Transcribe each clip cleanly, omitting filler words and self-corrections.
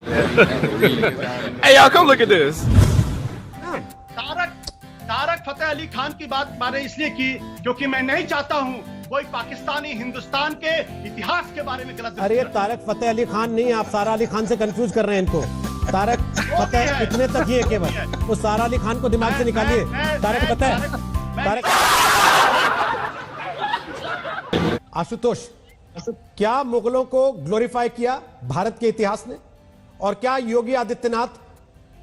Hey, y'all, come look at this. Tarak Fateh Ali Khan की बात मैंने इसलिए की क्योंकि मैं नहीं चाहता हूं कोई पाकिस्तानी हिंदुस्तान के इतिहास के बारे में गलत। अरे तारक फतेह अली खान नहीं, आप सारा अली खान से कंफ्यूज कर रहे हैं इनको। तारक फतेह इतने तक ही है केवल, वो सारा अली खान को दिमाग से निकालिए। तारक फतेह, तारक आशुतोष, क्या मुगलों को ग्लोरीफाई किया भारत के इतिहास ने, और क्या योगी आदित्यनाथ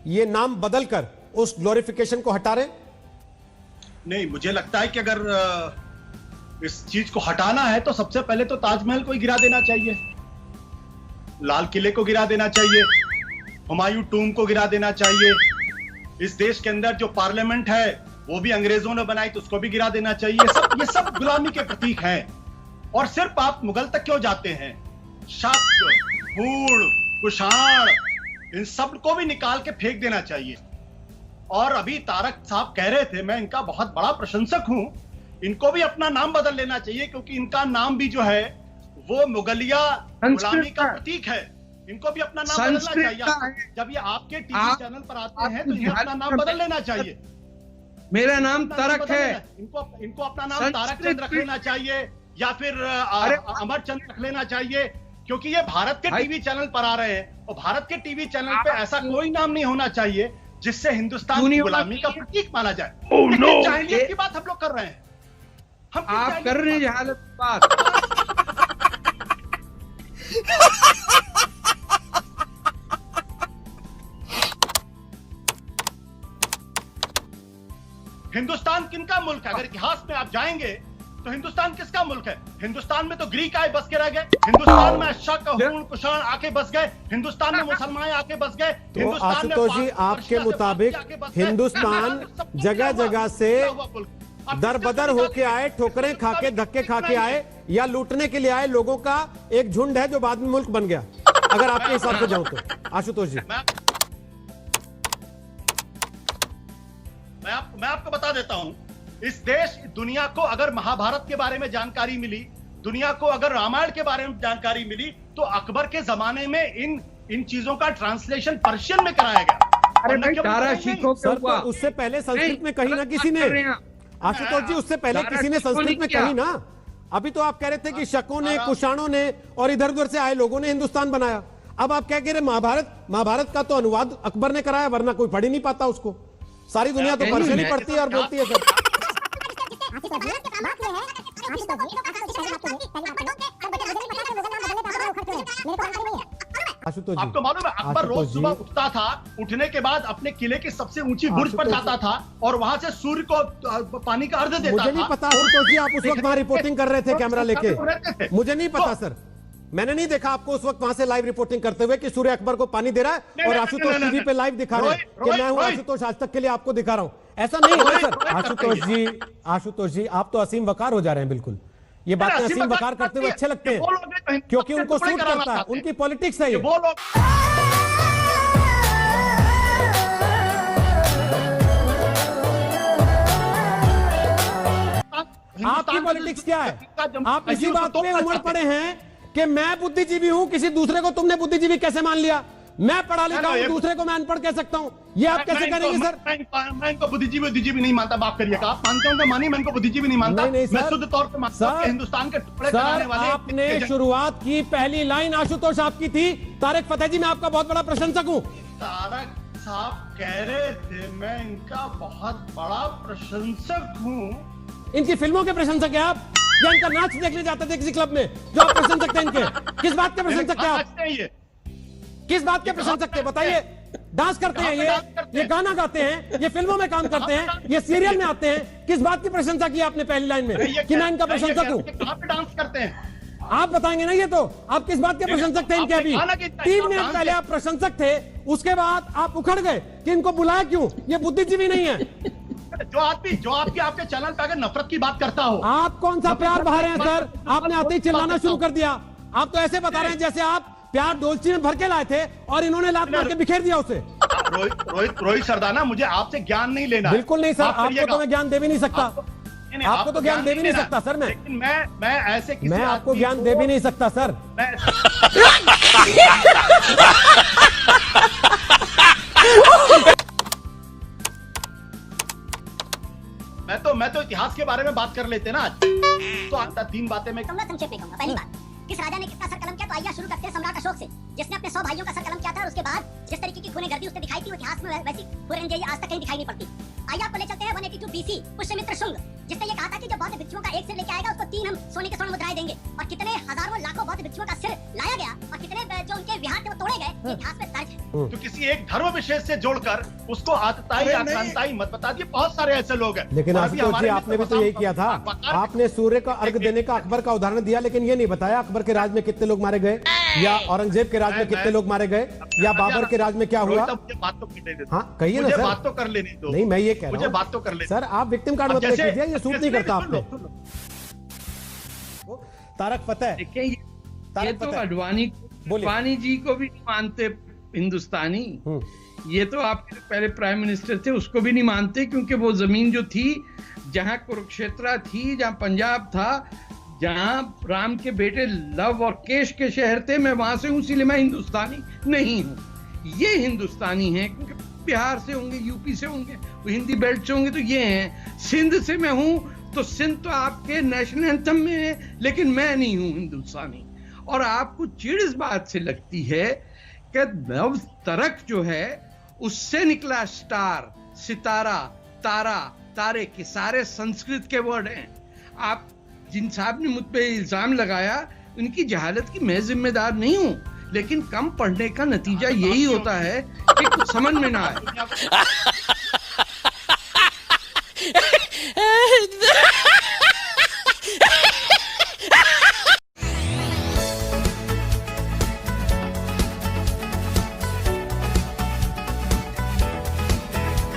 ये नाम बदलकर उस ग्लोरिफिकेशन को हटा रहे? नहीं, मुझे लगता है कि अगर इस चीज को हटाना है तो सबसे पहले तो ताजमहल को ही गिरा देना चाहिए, लाल किले को गिरा देना चाहिए, हुमायूं टूम को गिरा देना चाहिए। इस देश के अंदर जो पार्लियामेंट है वो भी अंग्रेजों ने बनाई तो उसको भी गिरा देना चाहिए। ये सब गुलामी के प्रतीक हैं। और सिर्फ आप मुगल तक क्यों जाते हैं? शक, हूण, कुषाण, इन सब को भी निकाल के फेंक देना चाहिए। और अभी तारक साहब कह रहे थे, मैं इनका बहुत बड़ा प्रशंसक हूं, इनको भी अपना नाम बदल लेना चाहिए क्योंकि इनका नाम भी जो है वो मुगलिया गुलामी का प्रतीक है। इनको भी अपना नाम बदलना चाहिए। जब ये आपके टीवी चैनल पर आते हैं तो इन्हें अपना नाम बदल लेना चाहिए। मेरा नाम तारक है, इनको अपना नाम तारक चंद रख लेना चाहिए या फिर अमर चंद रख लेना चाहिए, क्योंकि ये भारत के टीवी चैनल पर आ रहे हैं और भारत के टीवी चैनल पे ऐसा कोई नाम नहीं होना चाहिए जिससे हिंदुस्तान की गुलामी का प्रतीक माना जाए। जाहिलियत की बात हम लोग कर रहे हैं, आप कर रहे हैं जहालत की बात। हिंदुस्तान किनका मुल्क है? अगर इतिहास में आप जाएंगे तो हिंदुस्तान किसका मुल्क है? हिंदुस्तान में तो ग्रीक आए बस के रह गए, हिंदुस्तान में शक, हूण, कुषाण आके बस गए, हिंदुस्तान में मुसलमान आके बस गए। तो आशुतोष जी, आपके मुताबिक हिंदुस्तान जगह जगह से दर बदर होके आए, ठोकरें खाके, धक्के खाके आए, या लूटने के लिए आए लोगों का एक झुंड है जो बाद में मुल्क बन गया, अगर आपके हिसाब से जाऊं तो? आशुतोष जी, मैं आपको बता देता हूं, इस देश दुनिया को अगर महाभारत के बारे में जानकारी मिली, दुनिया को अगर रामायण के बारे में जानकारी मिली, तो अकबर के जमाने में इन चीजों का ट्रांसलेशन पर्शियन में कराया गया। सर, तो उससे पहले संस्कृत में कही ना किसी ने। आशुतोष जी, उससे पहले किसी ने संस्कृत में कही ना। अभी तो आप कह रहे थे कि शकों ने, कुषाणों ने और इधर उधर से आए लोगों ने हिंदुस्तान बनाया। अब आप क्या कह रहे? महाभारत का तो अनुवाद अकबर ने कराया, वरना कोई पढ़ ही नहीं पाता उसको। सारी दुनिया तो पर्शियन ही पढ़ती है और बोलती है। सर, आशुतोष जी, आपको मालूम है अकबर रोज सुबह उठता था, उठने के बाद अपने किले की सबसे ऊंची बुर्ज पर जाता था और वहां से सूर्य को पानी का अर्घ देता था। मुझे नहीं पता आशुतोष जी, आप उस वक्त वहां रिपोर्टिंग कर रहे थे कैमरा लेके? मुझे नहीं पता सर, मैंने नहीं देखा आपको उस वक्त वहां से लाइव रिपोर्टिंग करते हुए कि सूर्य अकबर को पानी दे रहा है और आशुतोष टीवी पे लाइव दिखा रहे हैं कि मैं हूं आशुतोष आज तक के लिए आपको दिखा रहा हूं। ऐसा नहीं है सर। आशुतोष जी, आप तो असीम वकार हो जा रहे हैं। बिल्कुल, ये बातें असीम वकार करते हुए अच्छे लगते हैं क्योंकि उनको सूट करता है, उनकी पॉलिटिक्स है ये। आपकी पॉलिटिक्स क्या है? आप इसी बात में उमड़ पड़े हैं कि मैं बुद्धिजीवी हूं, किसी दूसरे को तुमने बुद्धिजीवी कैसे मान लिया? मैं पढ़ा लिखा हूं, दूसरे को मैं अनपढ़ कह सकता हूं, ये आप कैसे करेंगे सर? मैं इनको बुद्धिजीवी नहीं मानता, माफ करिएगा। आप मानते होंगे, मानिए, मैं इनको बुद्धिजीवी नहीं मानता। मैं शुद्ध तौर पर मानता हूं कि हिंदुस्तान के टुकड़े कराने वाले। आपने शुरुआत की पहली लाइन आशुतोष आपकी थी, तारक फतेह जी मैं आपका बहुत बड़ा प्रशंसक हूं। तारक साहब कह रहे थे मैं इनका बहुत बड़ा प्रशंसक हूं। इनकी फिल्मों के प्रशंसक है आप, या इनका नाच देखने जाते थे किसी क्लब में जो आप प्रशंसक थे इनके? किस बात के प्रशंसक थे आप? किस बात के प्रशंसक थे बताइए? डांस करते हैं ये गाना गाते हैं, ये फिल्मों में काम करते हैं, ये सीरियल में आते हैं। किस बात की प्रशंसा की आपने पहली लाइन में कि मैं इनका प्रशंसक हूं? कहां पे डांस करते हैं आप बताएंगे ना। ये तो आप किस बात के प्रशंसक थे इनके? अभी 3 मिनट पहले आप प्रशंसक थे, उसके बाद आप उखड़ गए कि इनको बुलाया क्यों? ये बुद्धिजीवी नहीं है। जो आपके चैनल पे अगर नफरत की बात करता हो। आप कौन सा प्यार बहा रहे हैं सर? आपने आते ही चिल्लाना शुरू कर दिया। आप तो ऐसे बता रहे हैं जैसे आप प्यार डोलची में भर के लाए थे और इन्होंने लात मार के बिखेर दिया उसे। रोहित सरदाना, मुझे आपसे ज्ञान नहीं लेना। बिल्कुल नहीं सर, आपको तो मैं ज्ञान दे भी नहीं सकता। आपको तो ज्ञान दे भी नहीं सकता सर। मैं ऐसे मैं आपको ज्ञान दे भी नहीं सकता सर। के बारे में बात कर लेते ना आज। तो आता 3 बातें मैं कहूंगा, संक्षेप में कहूंगा। पहली बात, किस राजा ने किसका सर कलम किया? तो आइए शुरू करते हैं सम्राट अशोक से, जिसने अपने 100 भाइयों का सर कलम किया था। और उसके बाद जिस तरीके की खूनेगर्दी उसने दिखाई थी, वो इतिहास में वैसी खूनरेंजी आज तक कहीं दिखाई नहीं पड़ती। आइए आपको ले चलते हैं 182 BC, पुष्यमित्र शुंग, जिसने ये कहा था कि जो बौद्ध भिक्षुओं का एक सिर लेके आएगा उसको 3 हम सोने के स्वर्ण मुद्राएं देंगे। और कितने हजारों लाखों बौद्ध भिक्षुओं का सिर लाया गया और कितने जो उनके विहार थे वो तोड़े गए, इतिहास में दर्ज है। तो किसी एक धर्म विशेष से जोड़कर उसको आतताई आक्रांताई मत बता दिए। बहुत सारे ऐसे लोग हैं। लेकिन आशुतोष जी, आपने भी तो यही किया था। आपने सूर्य का अर्घ देने का अकबर का उदाहरण दिया, लेकिन ये नहीं बताया अकबर के राज में कितने लोग मारे गए, या औरंगजेब के राज में कितने लोग मारे गए, या बाबर के राज में क्या हुआ। मुझे बात तो करने दो। हाँ कहिए ना मुझे सर। बात तो कर लेने दो। नहीं मैं ये कह रहा हूँ, मुझे बात तो कर ले सर। आप विक्टिम कार्ड मत लेके दीजिए, ये सूट नहीं करता आप पे। तारक फतेह, देखिए ये तो अडवाणी जी को भी नहीं मानते हिंदुस्तानी। ये तो आपके पहले प्राइम मिनिस्टर थे, उसको भी नहीं मानते, क्योंकि वो जमीन जो थी, जहां कुरुक्षेत्र थी, जहां पंजाब था, जहां राम के बेटे लव और केश के शहर थे, मैं वहां से हूं, इसीलिए मैं हिंदुस्तानी नहीं हूं। ये हिंदुस्तानी है, क्योंकि बिहार से होंगे, यूपी से होंगे, वो हिंदी बेल्ट से होंगे, तो ये हैं। सिंध से मैं हूं, तो सिंध तो आपके नेशनल एंथम में है, लेकिन मैं नहीं हूं हिंदुस्तानी। और आपको चिढ़ इस बात से लगती है कि नव तरक जो है उससे निकला स्टार, सितारा, तारा, तारे के सारे संस्कृत के वर्ड हैं। आप जिन साहब ने मुझ पे इल्जाम लगाया, उनकी जहालत की मैं जिम्मेदार नहीं हूं, लेकिन कम पढ़ने का नतीजा यही होता है कि कुछ समझ में ना आए।